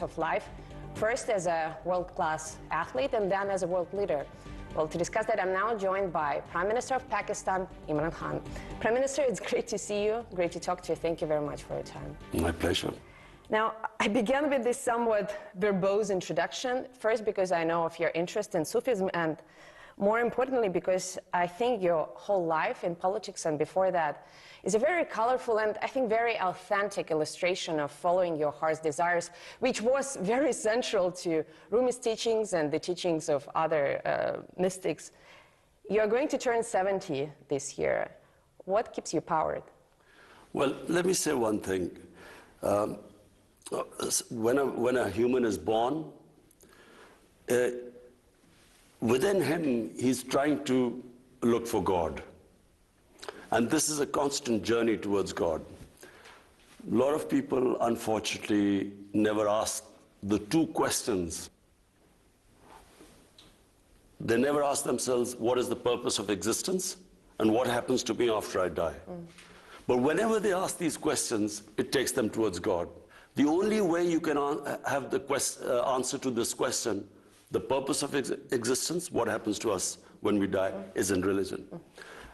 of life, first as a world-class athlete and then as a world leader. Well, to discuss that, I'm now joined by Prime Minister of Pakistan, Imran Khan. Prime Minister, it's great to see you, great to talk to you. Thank you very much for your time. My pleasure. Now, I began with this somewhat verbose introduction, first because I know of your interest in Sufism, and more importantly because I think your whole life in politics and before that is a very colorful and I think very authentic illustration of following your heart's desires, which was very central to Rumi's teachings and the teachings of other mystics. You're going to turn 70 this year. What keeps you powered? Well, let me say one thing. When a human is born, within him, he's trying to look for God. And this is a constant journey towards God. A lot of people, unfortunately, never ask the two questions. They never ask themselves, what is the purpose of existence? And what happens to me after I die? But whenever they ask these questions, it takes them towards God. The only way you can have the answer to this question, the purpose of existence, what happens to us when we die, is in religion.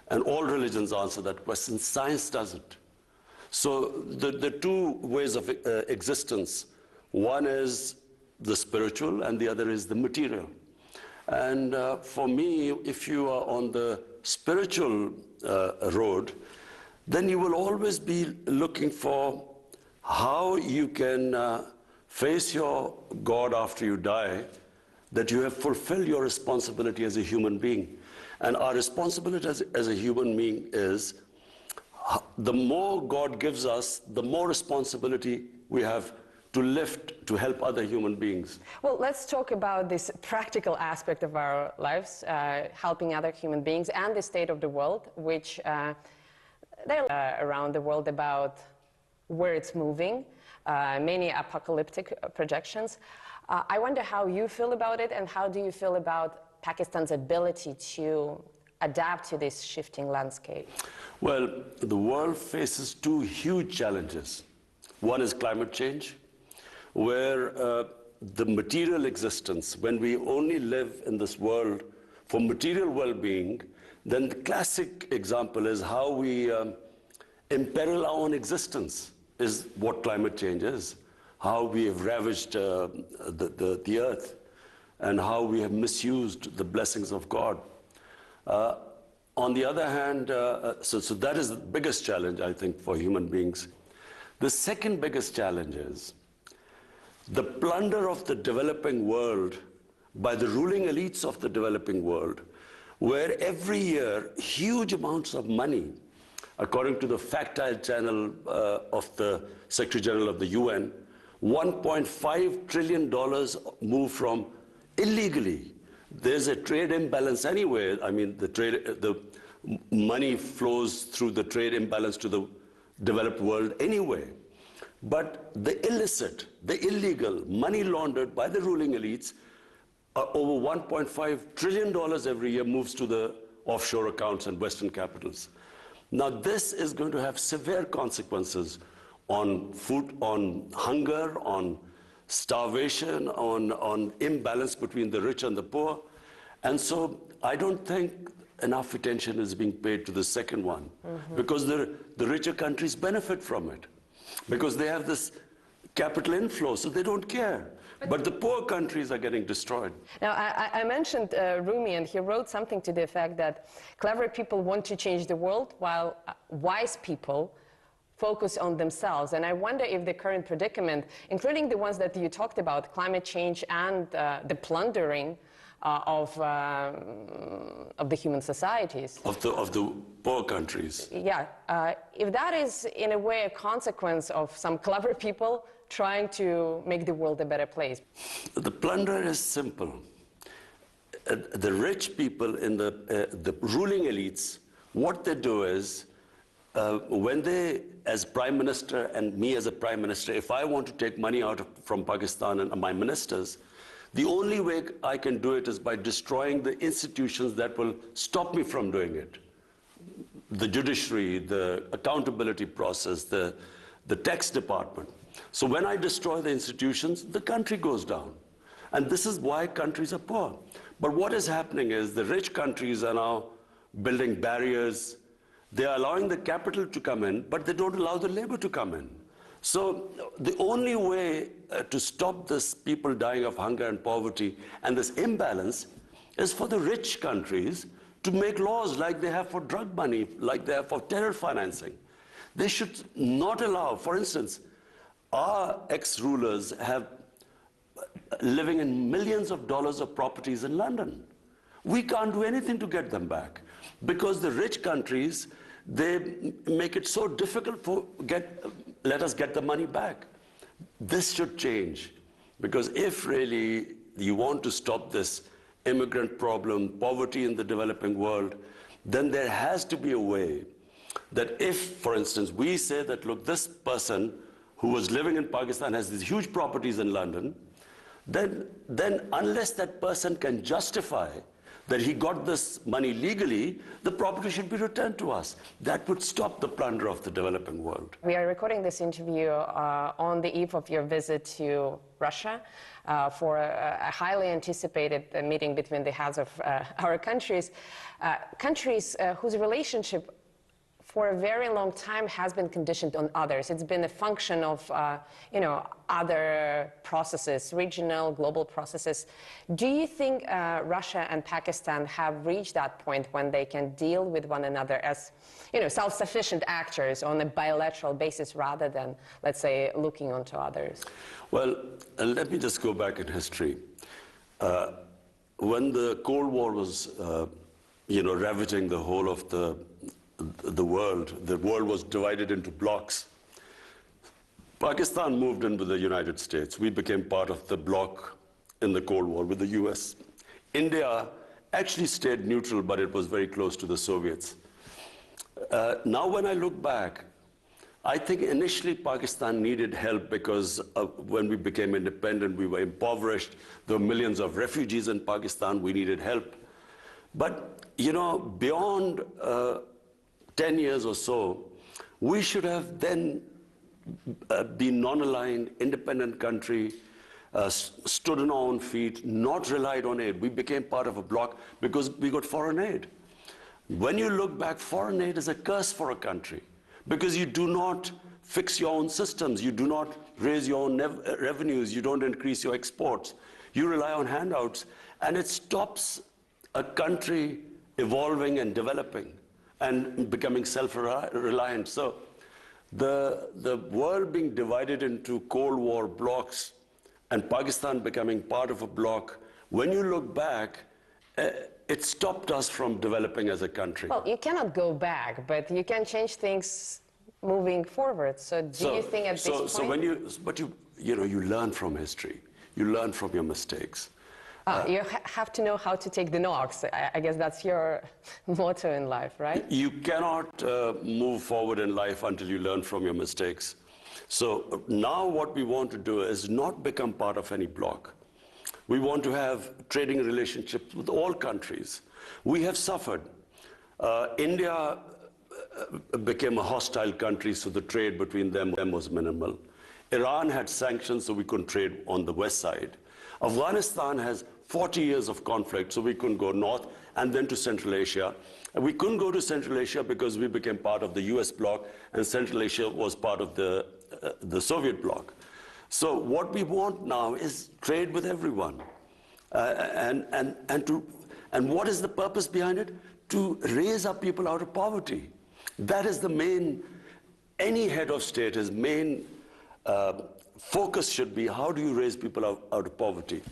And all religions answer that question. Science doesn't. So the two ways of existence, one is the spiritual and the other is the material. And for me, if you are on the spiritual road, then you will always be looking for how you can face your God after you die, that you have fulfilled your responsibility as a human being. And our responsibility as a human being is, the more God gives us, the more responsibility we have to lift, to help other human beings. Well, let's talk about this practical aspect of our lives, helping other human beings and the state of the world, which they're around the world about where it's moving, many apocalyptic projections. I wonder how you feel about it, and how do you feel about Pakistan's ability to adapt to this shifting landscape? Well, the world faces two huge challenges. One is climate change, where the material existence, when we only live in this world for material well-being, then the classic example is how we imperil our own existence, is what climate change is. How we have ravaged the earth, and how we have misused the blessings of God. On the other hand, so that is the biggest challenge, I think, for human beings. The second biggest challenge is the plunder of the developing world by the ruling elites of the developing world, where every year huge amounts of money, according to the factile channel of the Secretary General of the UN, $1.5 trillion move from illegally. There's a trade imbalance anyway. I mean, the money flows through the trade imbalance to the developed world anyway. But the illicit, the illegal, money laundered by the ruling elites, over $1.5 trillion every year moves to the offshore accounts and Western capitals. Now, this is going to have severe consequences on food, on hunger, on starvation, on imbalance between the rich and the poor. And so I don't think enough attention is being paid to the second one, because the richer countries benefit from it, because they have this capital inflow, so they don't care. But the poor countries are getting destroyed. Now, I mentioned Rumi, and he wrote something to the effect that clever people want to change the world, while wise people focus on themselves. And I wonder if the current predicament, including the ones that you talked about, climate change and the plundering of the human societies. Of the poor countries. Yeah. If that is, in a way, a consequence of some clever people trying to make the world a better place. The plunder is simple. The rich people in the ruling elites, what they do is, when they, as Prime Minister, and me as a Prime Minister, if I want to take money out from Pakistan and my ministers, the only way I can do it is by destroying the institutions that will stop me from doing it. The judiciary, the accountability process, the tax department. So when I destroy the institutions, the country goes down. And this is why countries are poor. But what is happening is the rich countries are now building barriers. They are allowing the capital to come in, but they don't allow the labor to come in. So the only way to stop this people dying of hunger and poverty and this imbalance is for the rich countries to make laws like they have for drug money, like they have for terror financing. They should not allow, for instance, our ex-rulers have living in millions of dollars of properties in London. We can't do anything to get them back because the rich countries, they make it so difficult for let us get the money back. This should change because if really you want to stop this immigrant problem, poverty in the developing world, then there has to be a way that if, for instance, we say that, look, this person who was living in Pakistan has these huge properties in London, then unless that person can justify that he got this money legally, the property should be returned to us. That would stop the plunder of the developing world. We are recording this interview on the eve of your visit to Russia for a highly anticipated meeting between the heads of our countries, whose relationship for a very long time has been conditioned on others. It's been a function of, other processes, regional, global processes. Do you think Russia and Pakistan have reached that point when they can deal with one another as, self-sufficient actors on a bilateral basis rather than, let's say, looking onto others? Well, let me just go back in history. When the Cold War was, ravaging the whole of the world was divided into blocks. Pakistan moved in with the United States. We became part of the bloc in the Cold War with the US. India actually stayed neutral, but it was very close to the Soviets. Now when I look back, I think initially Pakistan needed help because when we became independent, we were impoverished. There were millions of refugees in Pakistan. We needed help. But, beyond 10 years or so, we should have then been non-aligned, independent country, stood on our own feet, not relied on aid. We became part of a bloc because we got foreign aid. When you look back, foreign aid is a curse for a country because you do not fix your own systems, you do not raise your own revenues, you don't increase your exports. You rely on handouts, and it stops a country evolving and developing and becoming self-reliant. So the world being divided into Cold War blocks and Pakistan becoming part of a bloc, when you look back, it stopped us from developing as a country. Well, you cannot go back, but you can change things moving forward. So do you think at this point... So when you learn from history, you learn from your mistakes. You have to know how to take the knocks. I guess that's your motto in life, right? You cannot move forward in life until you learn from your mistakes. So now what we want to do is not become part of any bloc. We want to have trading relationships with all countries. We have suffered. India became a hostile country, so the trade between them was minimal. Iran had sanctions, so we couldn't trade on the west side. Afghanistan has 40 years of conflict, so we couldn't go north and then to Central Asia. And we couldn't go to Central Asia because we became part of the US bloc, and Central Asia was part of the Soviet bloc. So what we want now is trade with everyone. And what is the purpose behind it? To raise up people out of poverty. That is the main, any head of state, his main focus should be, how do you raise people out of poverty?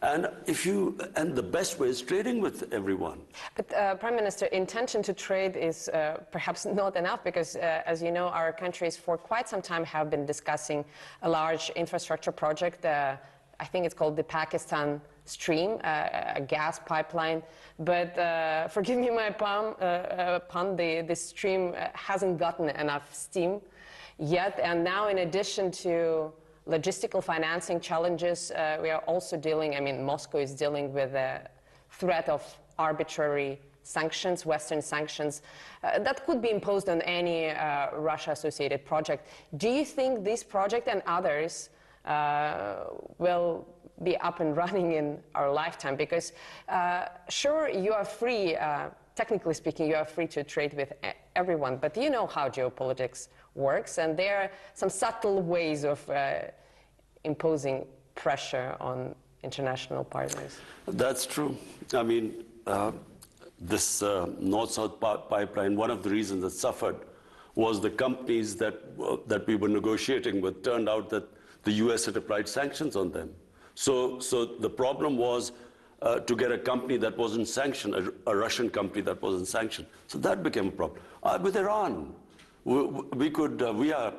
And the best way is trading with everyone. But Prime Minister, intention to trade is perhaps not enough because, as you know, our countries for quite some time have been discussing a large infrastructure project. I think it's called the Pakistan Stream, a gas pipeline. But forgive me my pun, the stream hasn't gotten enough steam yet. And now, in addition to logistical financing challenges, we are also dealing, Moscow is dealing with the threat of arbitrary sanctions, Western sanctions, that could be imposed on any Russia-associated project. Do you think this project and others will be up and running in our lifetime? Because sure, you are free, technically speaking, you are free to trade with everyone, but you know how geopolitics works, and there are some subtle ways of imposing pressure on international partners. That's true. I mean, this North-South pipeline, one of the reasons it suffered was the companies that we were negotiating with turned out that the US had applied sanctions on them. So the problem was to get a company that wasn't sanctioned, a Russian company that wasn't sanctioned. So that became a problem. With Iran, we are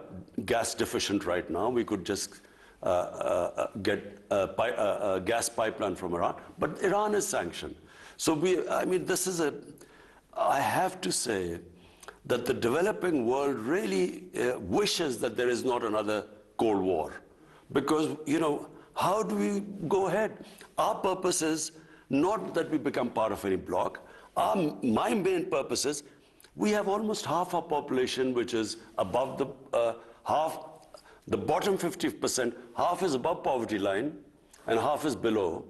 gas deficient right now. We could just get a gas pipeline from Iran, but Iran is sanctioned. So I mean, I have to say that the developing world really wishes that there is not another Cold War. Because, you know, how do we go ahead? Our purpose is not that we become part of any bloc. My main purpose is we have almost half our population which is above the bottom 50%, half is above poverty line and half is below.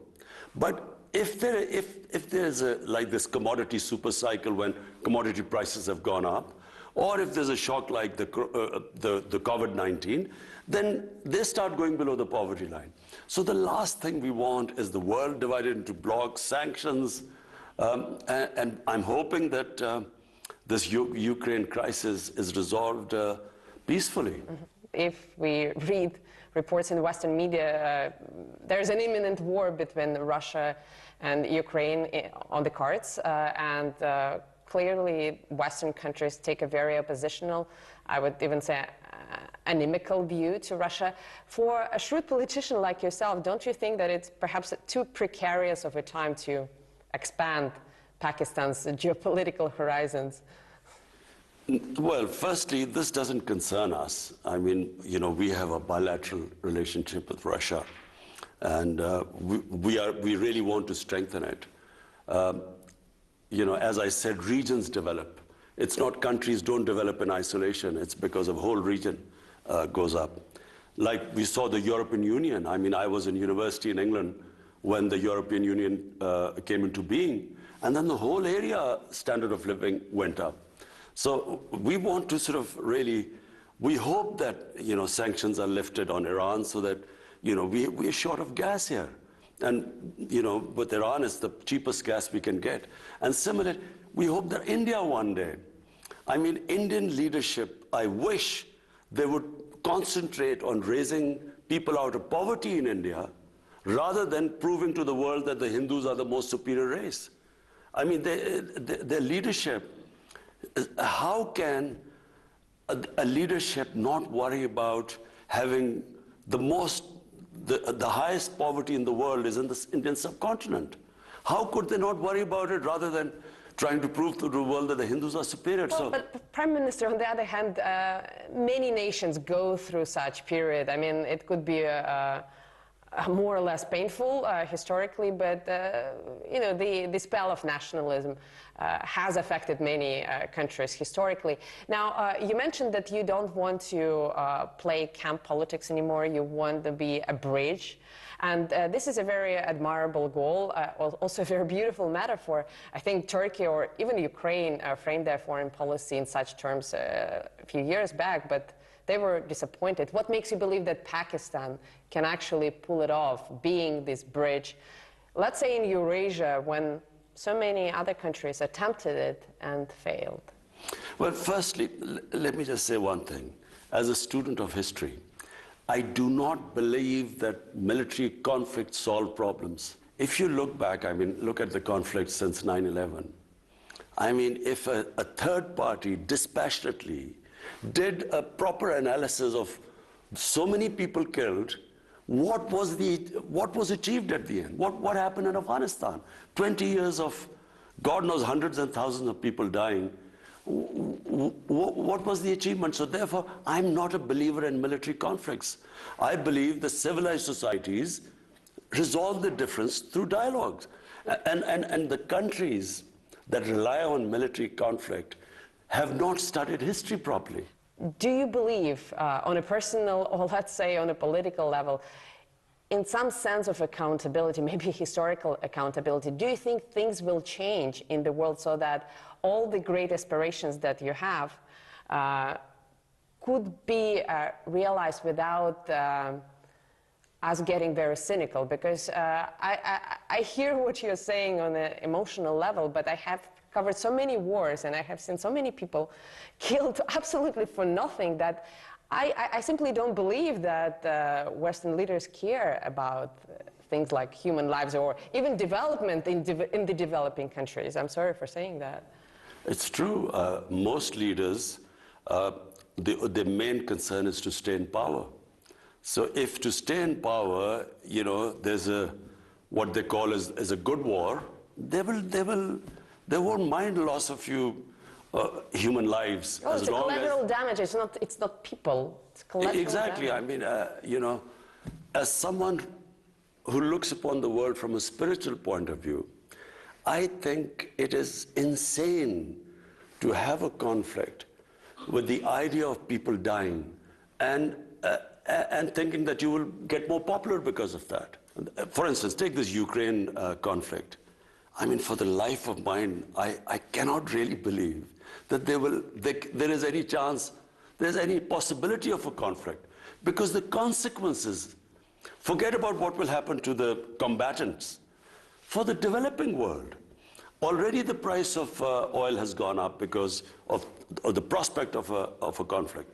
But if there is like this commodity super cycle when commodity prices have gone up, or if there's a shock like the COVID-19, then they start going below the poverty line. So the last thing we want is the world divided into blocs, sanctions, and I'm hoping that this Ukraine crisis is resolved peacefully. If we read reports in Western media, there's an imminent war between Russia and Ukraine on the cards, and clearly Western countries take a very oppositional, I would even say inimical view to Russia. For a shrewd politician like yourself, don't you think that it's perhaps too precarious of a time to expand Pakistan's geopolitical horizons? Well, firstly, this doesn't concern us. I mean, you know, we have a bilateral relationship with Russia, and we really want to strengthen it. You know, as I said, regions develop. It's not countries don't develop in isolation. It's because a whole region goes up. Like we saw the European Union. I mean, I was in university in England when the European Union came into being, and then the whole area standard of living went up. So we want to sort of really, we hope that, you know, sanctions are lifted on Iran so that, you know, we're short of gas here. And, you know, with Iran, it's the cheapest gas we can get. And similarly, we hope that India one day, I mean, Indian leadership, I wish they would concentrate on raising people out of poverty in India rather than proving to the world that the Hindus are the most superior race. I mean, their leadership, how can a leadership not worry about having the highest poverty in the world is in the Indian subcontinent? How could they not worry about it rather than trying to prove to the world that the Hindus are superior? Well, but Prime Minister, on the other hand, many nations go through such period. I mean, it could be more or less painful historically, but you know, the spell of nationalism has affected many countries historically. Now, you mentioned that you don't want to play camp politics anymore. You want to be a bridge. And this is a very admirable goal, also a very beautiful metaphor. I think Turkey or even Ukraine framed their foreign policy in such terms a few years back, but they were disappointed. What makes you believe that Pakistan can actually pull it off, being this bridge, let's say in Eurasia, when so many other countries attempted it and failed? Well, firstly, let me just say one thing. As a student of history, I do not believe that military conflicts solve problems. If you look back, I mean, look at the conflict since 9/11. I mean, if a third party dispassionately did a proper analysis of so many people killed, what was achieved at the end? What happened in Afghanistan? 20 years of, God knows, hundreds and thousands of people dying. What was the achievement? So therefore, I'm not a believer in military conflicts. I believe that civilized societies resolve the difference through dialogues. And the countries that rely on military conflict have not studied history properly. Do you believe, on a personal or let's say on a political level, in some sense of accountability, maybe historical accountability, do you think things will change in the world so that all the great aspirations that you have could be realized without us getting very cynical? Because I hear what you're saying on an emotional level, but I have covered so many wars and I have seen so many people killed absolutely for nothing that I simply don't believe that Western leaders care about things like human lives or even development in the developing countries. I'm sorry for saying that. It's true. Most leaders, their main concern is to stay in power. So if to stay in power, you know, there's what they call as a good war, they won't mind loss of human lives. Oh, it's a collateral damage. It's not people. It's collateral exactly. damage. I mean, you know, as someone who looks upon the world from a spiritual point of view, I think it is insane to have a conflict with the idea of people dying and thinking that you will get more popular because of that. For instance, take this Ukraine conflict. I mean, for the life of mine, I cannot really believe that there is any chance, there's any possibility of a conflict. Because the consequences, forget about what will happen to the combatants. For the developing world, already the price of oil has gone up because of the prospect of a conflict.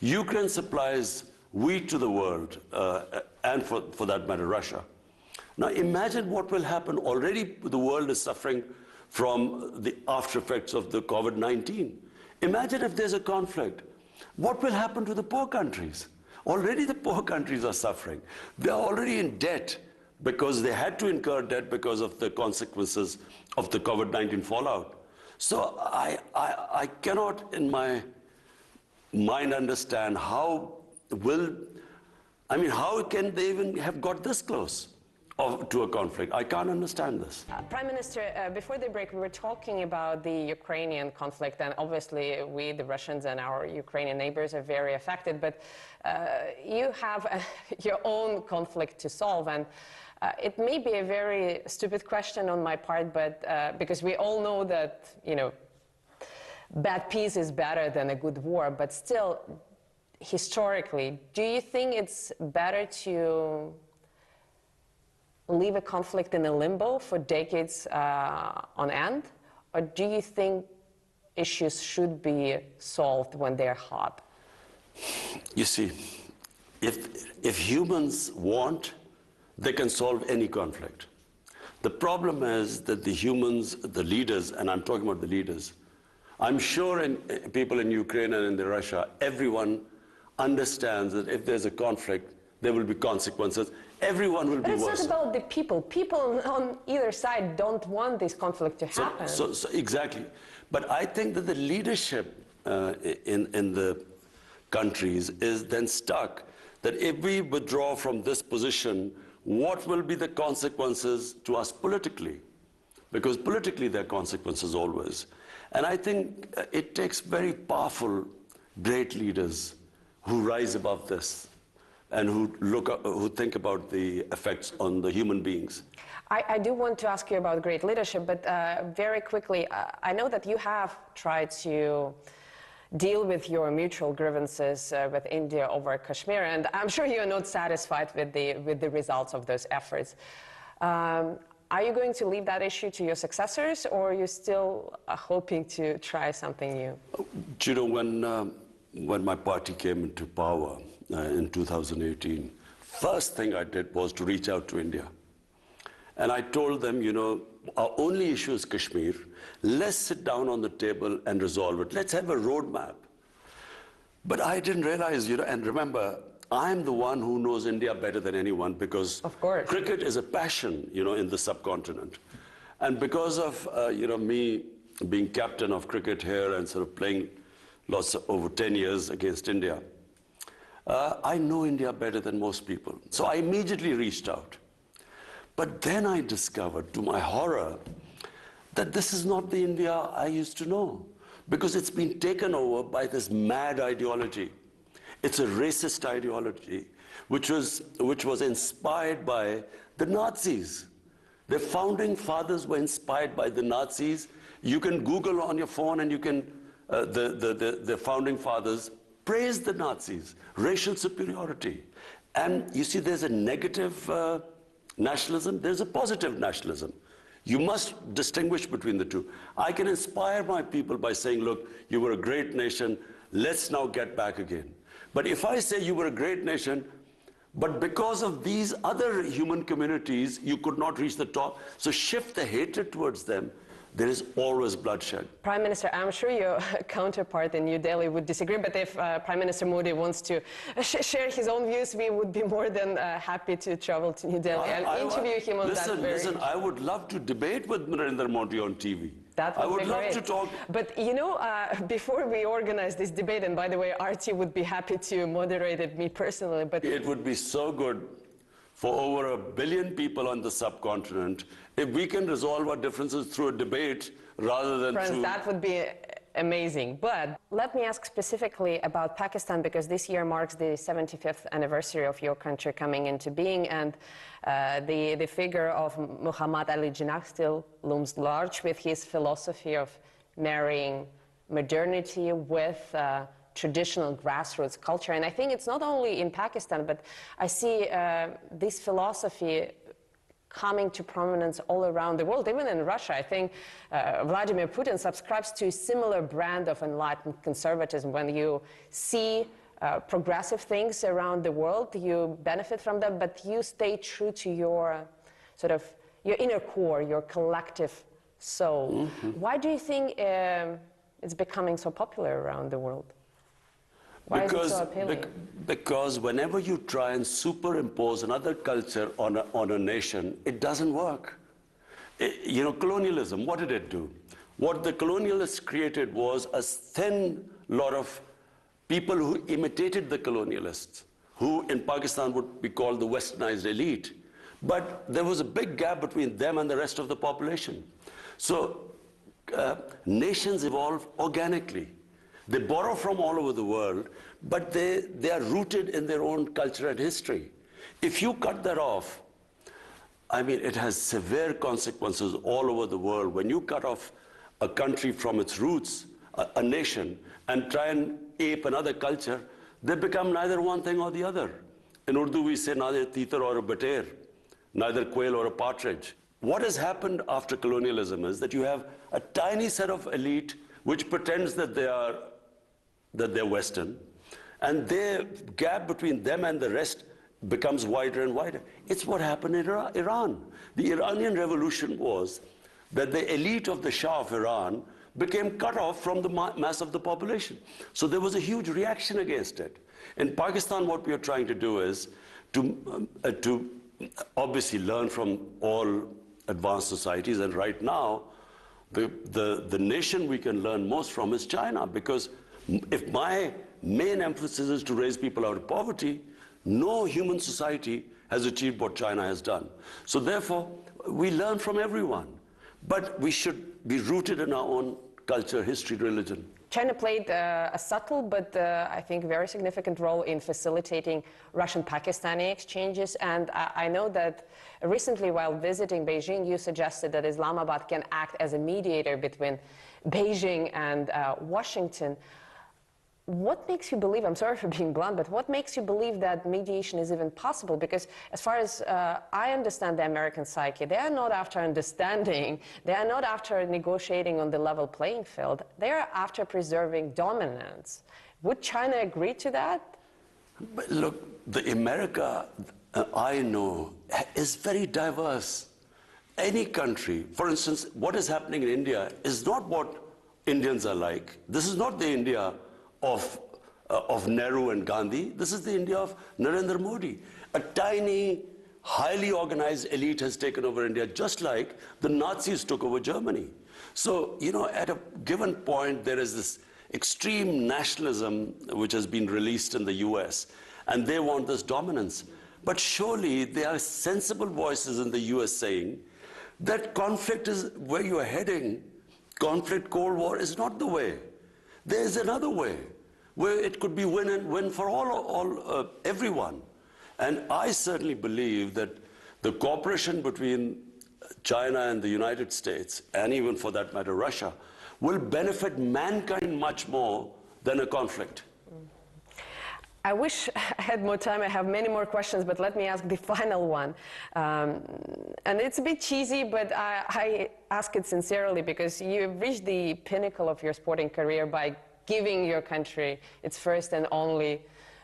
Ukraine supplies wheat to the world, and for that matter, Russia. Now imagine what will happen. Already the world is suffering from the after effects of the COVID-19. Imagine if there's a conflict. What will happen to the poor countries? Already the poor countries are suffering. They are already in debt because they had to incur debt because of the consequences of the COVID-19 fallout. So I cannot in my mind understand how can they even have got this close to a conflict? I can't understand this. Prime Minister, before the break, we were talking about the Ukrainian conflict, and obviously we, the Russians and our Ukrainian neighbors, are very affected, but you have your own conflict to solve, and it may be a very stupid question on my part, but because we all know that, you know, bad peace is better than a good war, but still, historically, do you think it's better to leave a conflict in a limbo for decades on end? Or do you think issues should be solved when they're hot? You see, if humans want, they can solve any conflict. The problem is that the humans, the leaders, and I'm talking about the leaders, I'm sure people in Ukraine and in Russia, everyone understands that if there's a conflict, there will be consequences. Everyone will be worse. But it's not about the people. People on either side don't want this conflict to happen. So exactly. But I think that the leadership in the countries is then stuck, that if we withdraw from this position, what will be the consequences to us politically? Because politically there are consequences always. And I think it takes very powerful, great leaders who rise above this and who think about the effects on the human beings. I do want to ask you about great leadership, but very quickly, I know that you have tried to deal with your mutual grievances with India over Kashmir, and I'm sure you're not satisfied with the results of those efforts. Are you going to leave that issue to your successors, or are you still hoping to try something new? You know, when my party came into power in 2018, first thing I did was to reach out to India. And I told them, you know, our only issue is Kashmir. Let's sit down on the table and resolve it. Let's have a roadmap. But I didn't realize, you know, and remember, I'm the one who knows India better than anyone because of course, cricket is a passion, you know, in the subcontinent. And because of, you know, me being captain of cricket here and sort of playing over 10 years against India, I know India better than most people. So I immediately reached out. But then I discovered, to my horror, that this is not the India I used to know, because it's been taken over by this mad ideology. It's a racist ideology, which was inspired by the Nazis. The founding fathers were inspired by the Nazis. You can Google on your phone and you can, the founding fathers praised the Nazis, racial superiority. And you see, there's a negative nationalism, there's a positive nationalism. You must distinguish between the two. I can inspire my people by saying, look, you were a great nation, let's now get back again. But if I say you were a great nation, but because of these other human communities, you could not reach the top, so shift the hatred towards them, there is always bloodshed. Prime Minister, I'm sure your counterpart in New Delhi would disagree, but if Prime Minister Modi wants to share his own views, we would be more than happy to travel to New Delhi and interview him on that very... Listen, I would love to debate with Narendra Modi on TV. That would I would be love great. to talk. But you know, before we organize this debate, and by the way, RT would be happy to moderate it, me personally, but... It would be so good for over 1 billion people on the subcontinent if we can resolve our differences through a debate rather than through... That would be amazing. But let me ask specifically about Pakistan, because this year marks the 75th anniversary of your country coming into being, and the figure of Muhammad Ali Jinnah still looms large with his philosophy of marrying modernity with traditional grassroots culture. And I think it's not only in Pakistan, but I see this philosophy coming to prominence all around the world, even in Russia. I think Vladimir Putin subscribes to a similar brand of enlightened conservatism. When you see progressive things around the world, you benefit from them, but you stay true to your sort of your inner core, your collective soul. Mm-hmm. Why do you think it's becoming so popular around the world? Why is it so appealing? Because whenever you try and superimpose another culture on a nation, it doesn't work. You know, colonialism, what did it do? What the colonialists created was a thin lot of people who imitated the colonialists, who in Pakistan would be called the westernized elite. But there was a big gap between them and the rest of the population. So nations evolve organically. They borrow from all over the world, but they are rooted in their own culture and history. If you cut that off, I mean, it has severe consequences all over the world. When you cut off a country from its roots, a nation, and try and ape another culture, they become neither one thing or the other. In Urdu, we say neither a titar or a bater, neither quail or a partridge. What has happened after colonialism is that you have a tiny set of elite which pretends that they're Western, and the gap between them and the rest becomes wider and wider. It's what happened in Iran. The Iranian Revolution was that the elite of the Shah of Iran became cut off from the mass of the population. So there was a huge reaction against it. In Pakistan, what we are trying to do is to obviously learn from all advanced societies, and right now, the nation we can learn most from is China, because if my main emphasis is to raise people out of poverty, no human society has achieved what China has done. So therefore, we learn from everyone, but we should be rooted in our own culture, history, religion. China played a subtle but I think very significant role in facilitating Russian-Pakistani exchanges, and I know that recently while visiting Beijing you suggested that Islamabad can act as a mediator between Beijing and Washington. What makes you believe, I'm sorry for being blunt, but what makes you believe that mediation is even possible? Because as far as I understand the American psyche, they are not after understanding, they are not after negotiating on the level playing field, they are after preserving dominance. Would China agree to that? But look, the America I know is very diverse. Any country, for instance, what is happening in India is not what Indians are like. This is not the India of Nehru and Gandhi. This is the India of Narendra Modi. A tiny, highly organized elite has taken over India, just like the Nazis took over Germany. So, you know, at a given point, there is this extreme nationalism which has been released in the US, and they want this dominance. But surely there are sensible voices in the US saying, that conflict is where you are heading. Conflict, Cold War is not the way. There is another way where it could be win and win for everyone. And I certainly believe that the cooperation between China and the United States, and even for that matter Russia, will benefit mankind much more than a conflict. I wish I had more time. I have many more questions, but let me ask the final one. And it's a bit cheesy, but I ask it sincerely because you've reached the pinnacle of your sporting career by giving your country its first and only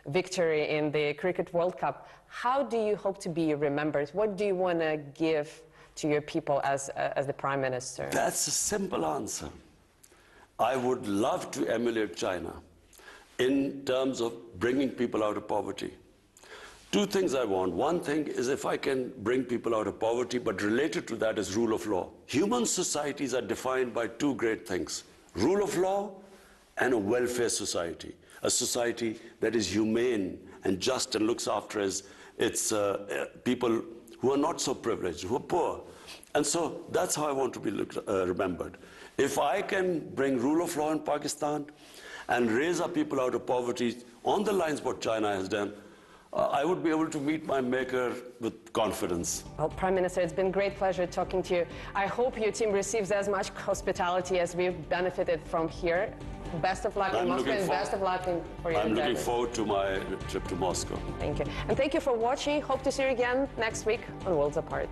victory in the Cricket World Cup. How do you hope to be remembered? What do you want to give to your people as the Prime Minister? That's a simple answer. I would love to emulate China in terms of bringing people out of poverty. Two things I want. One thing is if I can bring people out of poverty, but related to that is rule of law. Human societies are defined by two great things: rule of law and a welfare society. A society that is humane and just and looks after its people who are not so privileged, who are poor. And so that's how I want to be remembered. If I can bring rule of law in Pakistan and raise our people out of poverty on the lines what China has done, I would be able to meet my maker with confidence. Well, Prime Minister, it's been a great pleasure talking to you. I hope your team receives as much hospitality as we've benefited from here. Best of luck in Moscow and best of luck for your I'm endeavors. looking forward to my trip to Moscow. Thank you. And thank you for watching. Hope to see you again next week on Worlds Apart.